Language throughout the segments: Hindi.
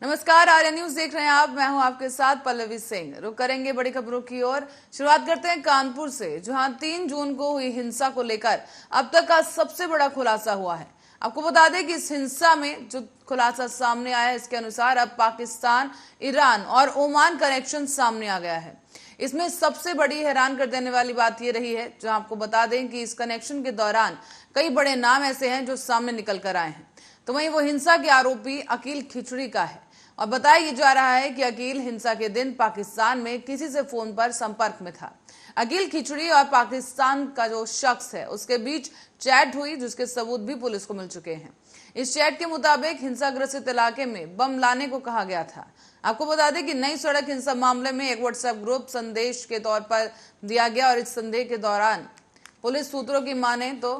नमस्कार, आर्या न्यूज देख रहे हैं आप। मैं हूं आपके साथ पल्लवी सिंह। रुक करेंगे बड़ी खबरों की ओर। शुरुआत करते हैं कानपुर से, जहां 3 जून को हुई हिंसा को लेकर अब तक का सबसे बड़ा खुलासा हुआ है। आपको बता दें कि इस हिंसा में जो खुलासा सामने आया है, इसके अनुसार अब पाकिस्तान, ईरान और ओमान कनेक्शन सामने आ गया है। इसमें सबसे बड़ी हैरान कर देने वाली बात यह रही है, जहां आपको बता दें कि इस कनेक्शन के दौरान कई बड़े नाम ऐसे हैं जो सामने निकल कर आए हैं। तो वहीं वो हिंसा के आरोपी अकील खिचड़ी का है और बताया जा रहा है कि अकील हिंसा के दिन पाकिस्तान में किसी से फोन पर संपर्क में था। अकील खिचड़ी और पाकिस्तान का जो शख्स है उसके बीच चैट हुई, जिसके सबूत भी पुलिस को मिल चुके हैं। इस चैट के मुताबिक हिंसाग्रस्त इलाके में बम लाने को कहा गया था। आपको बता दें कि नई सड़क हिंसा मामले में एक व्हाट्सएप ग्रुप संदेश के तौर पर दिया गया और इस संदेश के दौरान पुलिस सूत्रों की माने तो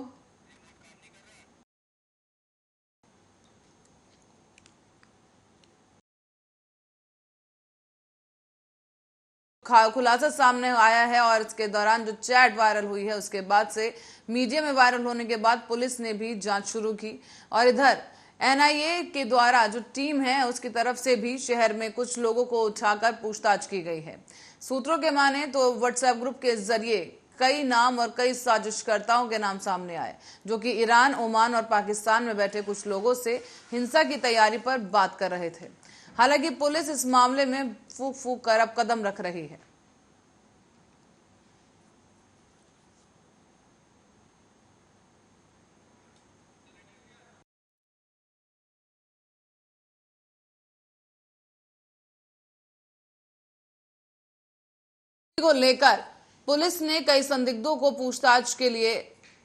खुलासा सामने आया है और इसके दौरान जो चैट वायरल हुई है उसके बाद से मीडिया में वायरल होने के बाद पुलिस ने भी जांच शुरू की और इधर एनआईए के द्वारा जो टीम है उसकी तरफ से भी शहर में कुछ लोगों को उठाकर पूछताछ की गई है। सूत्रों के माने तो व्हाट्सएप ग्रुप के जरिए कई नाम और कई साजिशकर्ताओं के नाम सामने आए, जो कि ईरान, ओमान और पाकिस्तान में बैठे कुछ लोगों से हिंसा की तैयारी पर बात कर रहे थे। हालांकि पुलिस इस मामले में फूक फूक कर अब कदम रख रही है। को लेकर पुलिस ने कई संदिग्धों को पूछताछ के लिए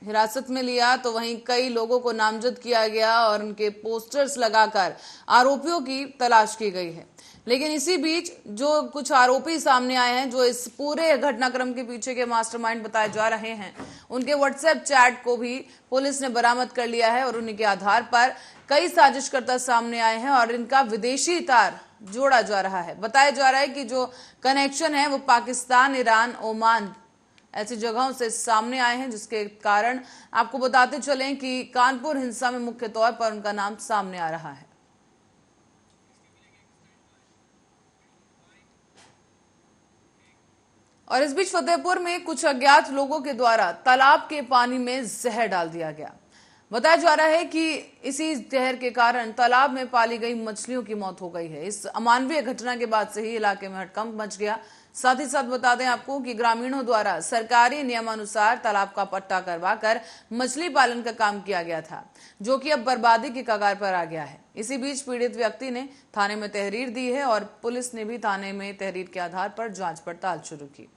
हिरासत में लिया, तो वहीं कई लोगों को नामजद किया गया और उनके पोस्टर्स लगाकर आरोपियों की तलाश की गई है। लेकिन इसी बीच जो कुछ आरोपी सामने आए हैं, जो इस पूरे घटनाक्रम के पीछे के मास्टरमाइंड बताए जा रहे हैं, उनके व्हाट्सएप चैट को भी पुलिस ने बरामद कर लिया है और उन्हीं के आधार पर कई साजिशकर्ता सामने आए हैं और इनका विदेशी तार जोड़ा जा रहा है। बताया जा रहा है कि जो कनेक्शन है वो पाकिस्तान, ईरान, ओमान ऐसी जगहों से सामने आए हैं, जिसके कारण आपको बताते चलें कि कानपुर हिंसा में मुख्य तौर पर उनका नाम सामने आ रहा है। और इस बीच फतेहपुर में कुछ अज्ञात लोगों के द्वारा तालाब के पानी में जहर डाल दिया गया। बताया जा रहा है कि इसी जहर के कारण तालाब में पाली गई मछलियों की मौत हो गई है। इस अमानवीय घटना के बाद से ही इलाके में हड़कंप मच गया। साथ ही साथ बता दें आपको कि ग्रामीणों द्वारा सरकारी नियमानुसार तालाब का पट्टा करवाकर मछली पालन का काम किया गया था, जो कि अब बर्बादी की कगार पर आ गया है। इसी बीच पीड़ित व्यक्ति ने थाने में तहरीर दी है और पुलिस ने भी थाने में तहरीर के आधार पर जांच पड़ताल शुरू की।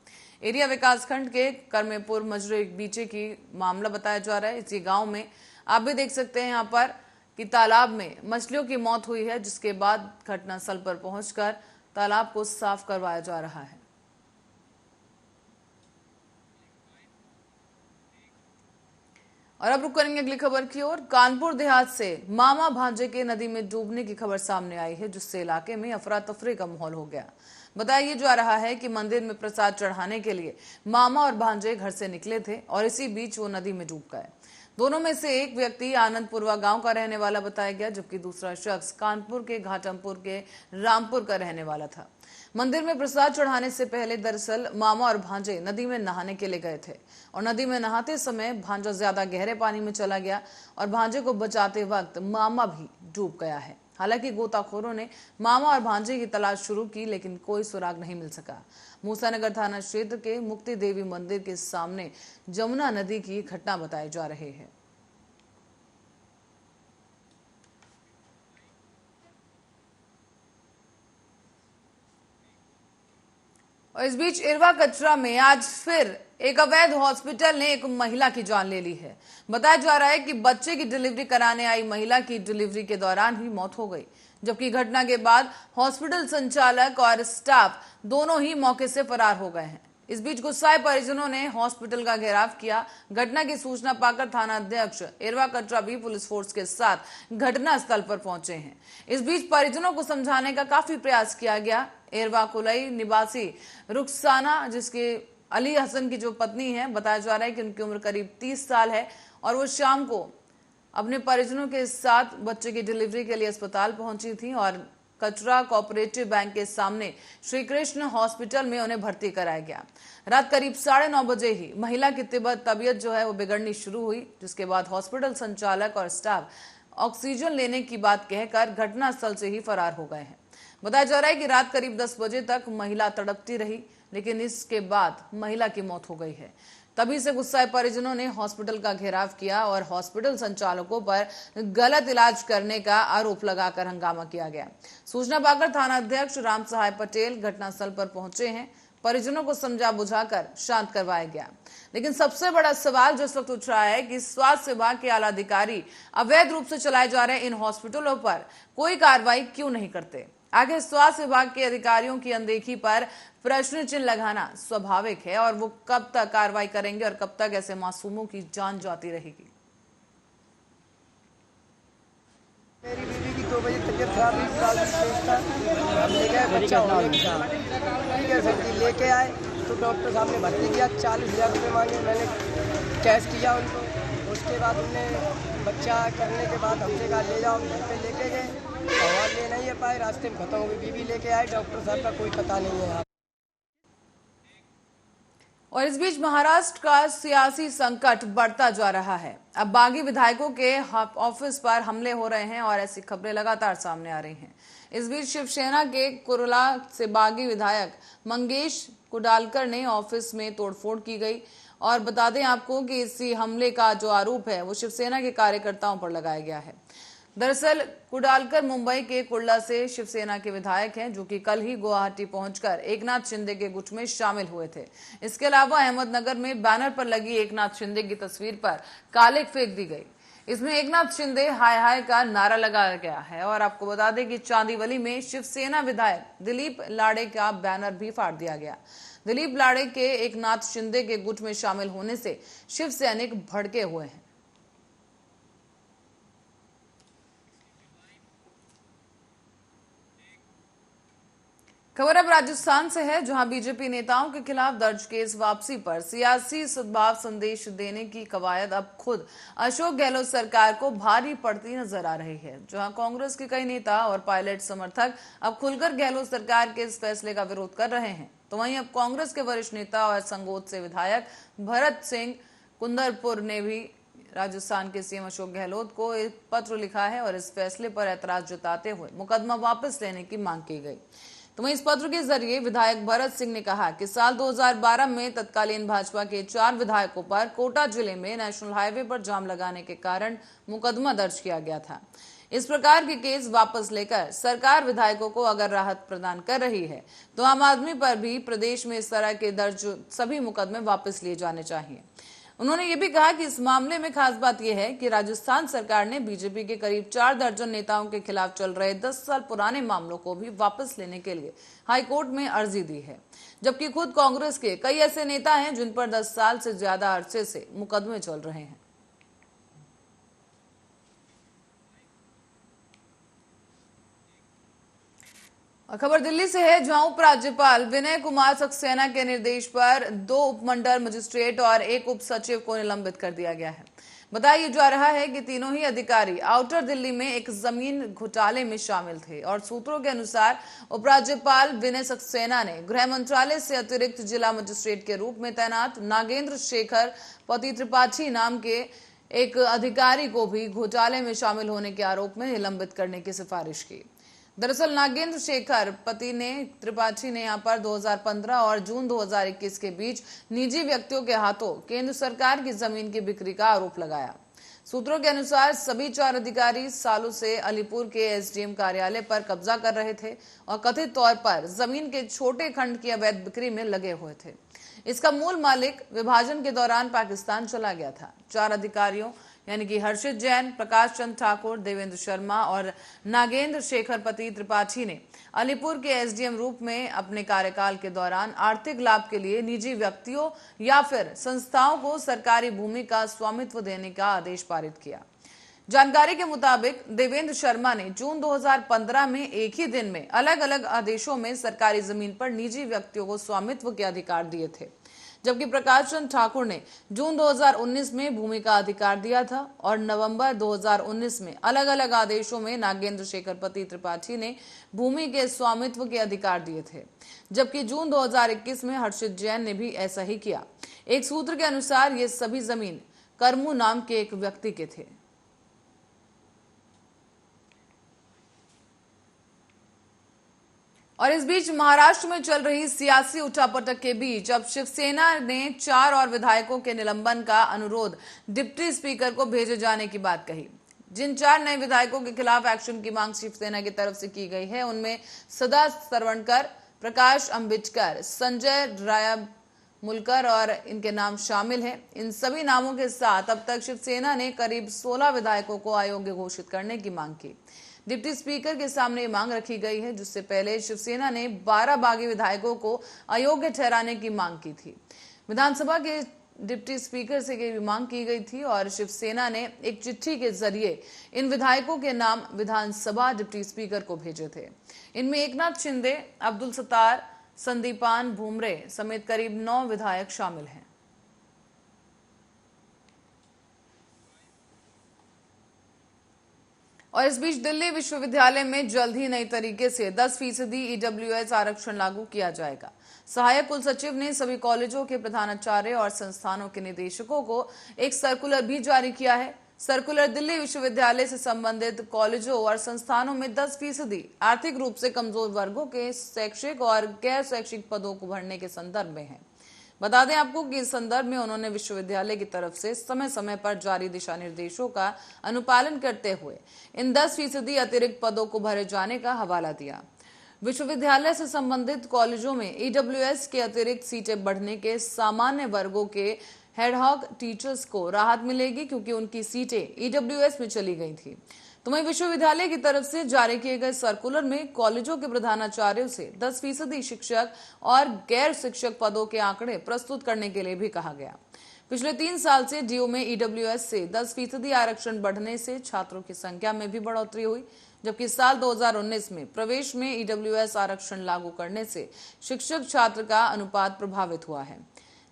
एरिया विकासखंड के करमेपुर मजरे बीचे की मामला बताया जा रहा है। इसी गांव में आप भी देख सकते हैं यहाँ पर कि तालाब में मछलियों की मौत हुई है, जिसके बाद घटनास्थल पर पहुंचकर तालाब को साफ करवाया जा रहा है। और अब रुक करेंगे अगली खबर की ओर। कानपुर देहात से मामा भांजे के नदी में डूबने की खबर सामने आई है, जिससे इलाके में अफरा तफरी का माहौल हो गया। बताया जा रहा है कि मंदिर में प्रसाद चढ़ाने के लिए मामा और भांजे घर से निकले थे और इसी बीच वो नदी में डूब गए। दोनों में से एक व्यक्ति आनंदपुरवा गांव का रहने वाला बताया गया, जबकि दूसरा शख्स कानपुर के घाटमपुर के रामपुर का रहने वाला था। मंदिर में प्रसाद चढ़ाने से पहले दरअसल मामा और भांजे नदी में नहाने के लिए गए थे और नदी में नहाते समय भांजा ज्यादा गहरे पानी में चला गया और भांजे को बचाते वक्त मामा भी डूब गया है। हालांकि गोताखोरों ने मामा और भांजे की तलाश शुरू की, लेकिन कोई सुराग नहीं मिल सका। मूसानगर थाना क्षेत्र के मुक्ति देवी मंदिर के सामने जमुना नदी की घटना बताई जा रही है। और इस बीच इरवा कचरा में आज फिर एक अवैध हॉस्पिटल ने एक महिला की जान ले ली है। बताया जा रहा है कि बच्चे की डिलीवरी कराने आई महिला की डिलीवरी के दौरान ही मौत हो गई, जबकि घटना के बाद हॉस्पिटल संचालक और स्टाफ दोनों ही मौके से फरार हो गए हैं। इस बीच गुस्साए परिजनों ने हॉस्पिटल का घेराव किया। घटना की सूचना पाकर थाना अध्यक्ष इरवा कटरा भी पुलिस फोर्स के साथ घटना स्थल पर पहुंचे हैं। इस बीच परिजनों को समझाने का काफी प्रयास किया गया। इरवा कुलई निवासी रुखसाना, जिसकी अली हसन की जो पत्नी है, बताया जा रहा है कि उनकी उम्र करीब 30 साल है और वो शाम को अपने परिजनों के साथ बच्चे की डिलीवरी के लिए अस्पताल पहुंची थी और कचरा कोऑपरेटिव बैंक के सामने श्री कृष्ण हॉस्पिटल में उन्हें भर्ती कराया गया। रात करीब 9:30 बजे ही महिला की तबीयत जो है वो बिगड़नी शुरू हुई, जिसके बाद हॉस्पिटल संचालक और स्टाफ ऑक्सीजन लेने की बात कहकर घटनास्थल से ही फरार हो गए हैं। बताया जा रहा है कि रात करीब 10 बजे तक महिला तड़पती रही, लेकिन इसके बाद महिला की मौत हो गई है। तभी से गुस्साए परिजनों ने हॉस्पिटल का घेराव किया और हॉस्पिटल संचालकों पर गलत इलाज करने का आरोप लगाकर हंगामा किया गया। सूचना पाकर थाना अध्यक्ष राम सहाय पटेल घटनास्थल पर पहुंचे हैं। परिजनों को समझा बुझाकर शांत करवाया गया। लेकिन सबसे बड़ा सवाल जो इस वक्त उठ रहा है कि स्वास्थ्य विभाग के आला अधिकारी अवैध रूप से चलाए जा रहे इन हॉस्पिटलों पर कोई कार्रवाई क्यों नहीं करते। आगे स्वास्थ्य विभाग के अधिकारियों की अनदेखी पर प्रश्न चिन्ह लगाना स्वाभाविक है और वो कब तक कार्रवाई करेंगे और कब तक ऐसे मासूमों की जान जाती रहेगी। मेरी बीवी की 2 बजे तबीयत खराब हुई, हम ले गए, बच्चा होने की था, ठीक है सर जी, लेके आए तो डॉक्टर साहब ने भर्ती किया, 40,000 रुपये मांगे, मैंने कैश किया उनको। उसके बाद उनने बच्चा करने के बाद हमसे कहा ले जाओ, घर पे लेके गए, दवा ले नहीं पाए, रास्ते में खत्म हो गई। बीवी लेके आए, डॉक्टर साहब का कोई पता नहीं है। और इस बीच महाराष्ट्र का सियासी संकट बढ़ता जा रहा है। अब बागी विधायकों के ऑफिस पर हमले हो रहे हैं और ऐसी खबरें लगातार सामने आ रही हैं। इस बीच शिवसेना के कुरला से बागी विधायक मंगेश कुडालकर ने ऑफिस में तोड़फोड़ की गई और बता दें आपको कि इसी हमले का जो आरोप है वो शिवसेना के कार्यकर्ताओं पर लगाया गया है। दरअसल कुडालकर मुंबई के कुर्ला से शिवसेना के विधायक हैं, जो कि कल ही गुवाहाटी पहुंचकर एकनाथ शिंदे के गुट में शामिल हुए थे। इसके अलावा अहमदनगर में बैनर पर लगी एकनाथ शिंदे की तस्वीर पर कालिक फेंक दी गई। इसमें एकनाथ शिंदे हाय हाय का नारा लगाया गया है। और आपको बता दें कि चांदीवली में शिवसेना विधायक दिलीप लाड़े का बैनर भी फाड़ दिया गया। दिलीप लाड़े के एकनाथ शिंदे के गुट में शामिल होने से शिव सैनिक भड़के हुए हैं। खबर अब राजस्थान से है, जहां बीजेपी नेताओं के खिलाफ दर्ज केस वापसी पर सियासी सद्भाव संदेश देने की कवायद अब खुद अशोक गहलोत सरकार को भारी पड़ती नजर आ रही है। जहां कांग्रेस के कई नेता और पायलट समर्थक अब खुलकर गहलोत सरकार के इस फैसले का विरोध कर रहे हैं, तो वहीं अब कांग्रेस के वरिष्ठ नेता और संगोद से विधायक भरत सिंह कुंदरपुर ने भी राजस्थान के सीएम अशोक गहलोत को एक पत्र लिखा है और इस फैसले पर ऐतराज जताते हुए मुकदमा वापस लेने की मांग की गई। तो वहीं इस पत्र के जरिए विधायक भरत सिंह ने कहा कि साल 2012 में तत्कालीन भाजपा के 4 विधायकों पर कोटा जिले में नेशनल हाईवे पर जाम लगाने के कारण मुकदमा दर्ज किया गया था। इस प्रकार के केस वापस लेकर सरकार विधायकों को अगर राहत प्रदान कर रही है, तो आम आदमी पर भी प्रदेश में इस तरह के दर्ज सभी मुकदमे वापस लिए जाने चाहिए। उन्होंने ये भी कहा कि इस मामले में खास बात यह है कि राजस्थान सरकार ने बीजेपी के करीब 4 दर्जन नेताओं के खिलाफ चल रहे 10 साल पुराने मामलों को भी वापस लेने के लिए हाईकोर्ट में अर्जी दी है, जबकि खुद कांग्रेस के कई ऐसे नेता हैं जिन पर 10 साल से ज्यादा अरसे से मुकदमे चल रहे हैं। खबर दिल्ली से है, जहां उपराज्यपाल विनय कुमार सक्सेना के निर्देश पर 2 उपमंडल मजिस्ट्रेट और 1 उप सचिव को निलंबित कर दिया गया है। बताया जा रहा है कि तीनों ही अधिकारी आउटर दिल्ली में एक जमीन घोटाले में शामिल थे और सूत्रों के अनुसार उपराज्यपाल विनय सक्सेना ने गृह मंत्रालय से अतिरिक्त जिला मजिस्ट्रेट के रूप में तैनात नागेंद्र शेखर पति त्रिपाठी नाम के एक अधिकारी को भी घोटाले में शामिल होने के आरोप में निलंबित करने की सिफारिश की। दरअसल नागेंद्र शेखर पति ने त्रिपाठी ने यहां पर 2015 और जून 2021 के बीच निजी व्यक्तियों के हाथों केंद्र सरकार की जमीन की बिक्री का आरोप लगाया। सूत्रों के अनुसार सभी 4 अधिकारी सालों से अलीपुर के एसडीएम कार्यालय पर कब्जा कर रहे थे और कथित तौर पर जमीन के छोटे खंड की अवैध बिक्री में लगे हुए थे। इसका मूल मालिक विभाजन के दौरान पाकिस्तान चला गया था। 4 अधिकारियों यानी कि हर्षित जैन, प्रकाश चंद ठाकुर, देवेंद्र शर्मा और नागेंद्र शेखर पति त्रिपाठी ने अलीपुर के एसडीएम रूप में अपने कार्यकाल के दौरान आर्थिक लाभ के लिए निजी व्यक्तियों या फिर संस्थाओं को सरकारी भूमि का स्वामित्व देने का आदेश पारित किया। जानकारी के मुताबिक देवेंद्र शर्मा ने जून 2015 में एक ही दिन में अलग अलग आदेशों में सरकारी जमीन पर निजी व्यक्तियों को स्वामित्व के अधिकार दिए थे, जबकि प्रकाश चंद ठाकुर ने जून 2019 में भूमि का अधिकार दिया था और नवंबर 2019 में अलग अलग आदेशों में नागेंद्र शेखर पति त्रिपाठी ने भूमि के स्वामित्व के अधिकार दिए थे, जबकि जून 2021 में हर्षित जैन ने भी ऐसा ही किया। एक सूत्र के अनुसार ये सभी जमीन करमू नाम के एक व्यक्ति के थे। और इस बीच महाराष्ट्र में चल रही सियासी उठापटक के बीच अब शिवसेना ने 4 और विधायकों के निलंबन का अनुरोध डिप्टी स्पीकर को भेजे जाने की बात कही। जिन 4 नए विधायकों के खिलाफ एक्शन की मांग शिवसेना की तरफ से की गई है, उनमें सदा सरवणकर, प्रकाश अंबिटकर, संजय रायमुलकर और इनके नाम शामिल हैं। इन सभी नामों के साथ अब तक शिवसेना ने करीब 16 विधायकों को अयोग्य घोषित करने की मांग की। डिप्टी स्पीकर के सामने ये मांग रखी गई है, जिससे पहले शिवसेना ने 12 बागी विधायकों को अयोग्य ठहराने की मांग की थी। विधानसभा के डिप्टी स्पीकर से ये मांग की गई थी और शिवसेना ने एक चिट्ठी के जरिए इन विधायकों के नाम विधानसभा डिप्टी स्पीकर को भेजे थे। इनमें एकनाथ शिंदे, अब्दुल सत्तार, संदीपान भुमरे समेत करीब 9 विधायक शामिल हैं। और इस बीच दिल्ली विश्वविद्यालय में जल्द ही नई तरीके से 10% ईडब्ल्यूएस आरक्षण लागू किया जाएगा। सहायक कुल सचिव ने सभी कॉलेजों के प्रधानाचार्य और संस्थानों के निदेशकों को एक सर्कुलर भी जारी किया है। सर्कुलर दिल्ली विश्वविद्यालय से संबंधित कॉलेजों और संस्थानों में 10% आर्थिक रूप से कमजोर वर्गों के शैक्षिक और गैर शैक्षिक पदों को भरने के संदर्भ में है। बता दें आपको कि इस संदर्भ में उन्होंने विश्वविद्यालय की तरफ से समय समय पर जारी दिशा निर्देशों का अनुपालन करते हुए इन 10% अतिरिक्त पदों को भरे जाने का हवाला दिया। विश्वविद्यालय से संबंधित कॉलेजों में ईडब्ल्यूएस के अतिरिक्त सीटें बढ़ने के सामान्य वर्गों के हेडहॉक टीचर्स को राहत मिलेगी, क्योंकि उनकी सीटें ईडब्ल्यूएस में चली गई थी। तो वहीं विश्वविद्यालय की तरफ से जारी किए गए सर्कुलर में कॉलेजों के प्रधानाचार्यों से 10% शिक्षक और गैर शिक्षक पदों के आंकड़े प्रस्तुत करने के लिए भी कहा गया। पिछले 3 साल से डीयू में ईडब्ल्यूएस से 10% आरक्षण बढ़ने से छात्रों की संख्या में भी बढ़ोतरी हुई, जबकि साल 2019 में प्रवेश में ईडब्ल्यूएस आरक्षण लागू करने से शिक्षक छात्र का अनुपात प्रभावित हुआ है।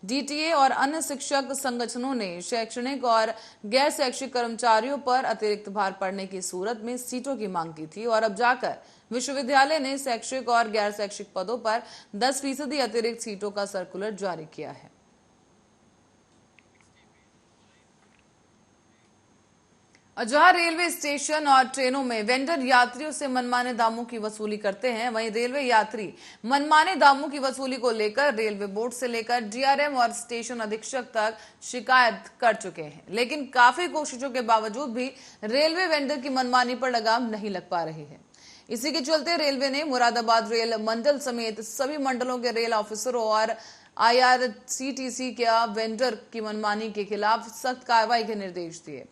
डीटीए और अन्य शिक्षक संगठनों ने शैक्षणिक और गैर शैक्षिक कर्मचारियों पर अतिरिक्त भार पड़ने की सूरत में सीटों की मांग की थी और अब जाकर विश्वविद्यालय ने शैक्षिक और गैर शैक्षिक पदों पर 10% अतिरिक्त सीटों का सर्कुलर जारी किया है। और जहां रेलवे स्टेशन और ट्रेनों में वेंडर यात्रियों से मनमाने दामों की वसूली करते हैं, वहीं रेलवे यात्री मनमाने दामों की वसूली को लेकर रेलवे बोर्ड से लेकर डीआरएम और स्टेशन अधीक्षक तक शिकायत कर चुके हैं, लेकिन काफी कोशिशों के बावजूद भी रेलवे वेंडर की मनमानी पर लगाम नहीं लग पा रही है। इसी के चलते रेलवे ने मुरादाबाद रेल मंडल समेत सभी मंडलों के रेल ऑफिसरों और आईआरसीटीसी के वेंडर की मनमानी के खिलाफ सख्त कार्रवाई के निर्देश दिए।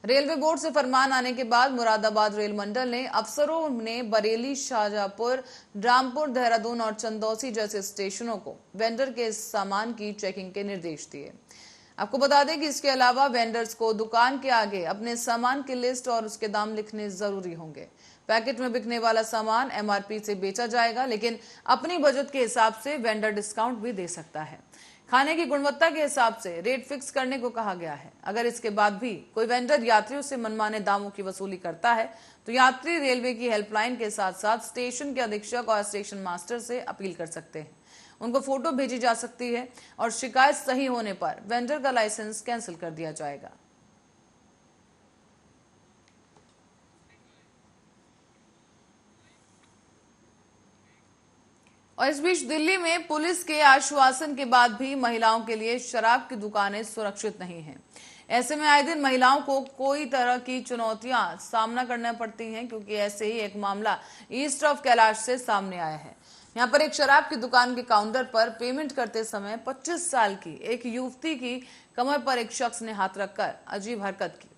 रेलवे बोर्ड से फरमान आने के बाद मुरादाबाद रेल मंडल ने अफसरों ने बरेली, शाहजहांपुर, रामपुर, देहरादून और चंदौसी जैसे स्टेशनों को वेंडर के सामान की चेकिंग के निर्देश दिए। आपको बता दें कि इसके अलावा वेंडर्स को दुकान के आगे अपने सामान की लिस्ट और उसके दाम लिखने जरूरी होंगे। पैकेट में बिकने वाला सामान एमआरपी से बेचा जाएगा, लेकिन अपनी बजट के हिसाब से वेंडर डिस्काउंट भी दे सकता है। खाने की गुणवत्ता के हिसाब से रेट फिक्स करने को कहा गया है। अगर इसके बाद भी कोई वेंडर यात्रियों से मनमाने दामों की वसूली करता है तो यात्री रेलवे की हेल्पलाइन के साथ साथ स्टेशन के अधीक्षक और स्टेशन मास्टर से अपील कर सकते हैं। उनको फोटो भेजी जा सकती है और शिकायत सही होने पर वेंडर का लाइसेंस कैंसिल कर दिया जाएगा। और इस बीच दिल्ली में पुलिस के आश्वासन के बाद भी महिलाओं के लिए शराब की दुकानें सुरक्षित नहीं हैं। ऐसे में आए दिन महिलाओं को कोई तरह की चुनौतियां सामना करना पड़ती हैं, क्योंकि ऐसे ही एक मामला ईस्ट ऑफ कैलाश से सामने आया है। यहाँ पर एक शराब की दुकान के काउंटर पर पेमेंट करते समय 25 साल की एक युवती की कमर पर एक शख्स ने हाथ रखकर अजीब हरकत की।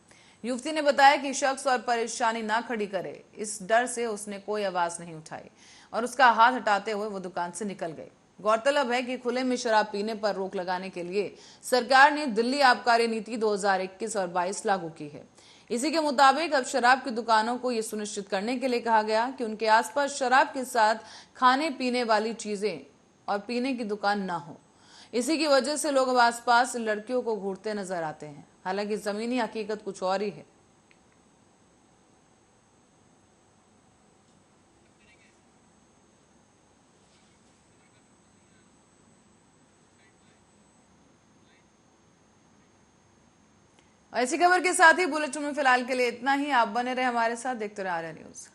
युवती ने बताया कि शख्स और परेशानी ना खड़ी करे, इस डर से उसने कोई आवाज नहीं उठाई और उसका हाथ हटाते हुए वो दुकान से निकल गई। गौरतलब है कि खुले में शराब पीने पर रोक लगाने के लिए सरकार ने दिल्ली आबकारी नीति 2021 और 22 लागू की है। इसी के मुताबिक अब शराब की दुकानों को यह सुनिश्चित करने के लिए कहा गया कि उनके आसपास शराब के साथ खाने पीने वाली चीजें और पीने की दुकान ना हो। इसी की वजह से लोग अब आसपास लड़कियों को घूरते नजर आते हैं। हालांकि जमीनी हकीकत कुछ और ही है। ऐसी खबर के साथ ही बुलेटिन में फिलहाल के लिए इतना ही। आप बने रहे हमारे साथ, देखते रहे आर्या न्यूज।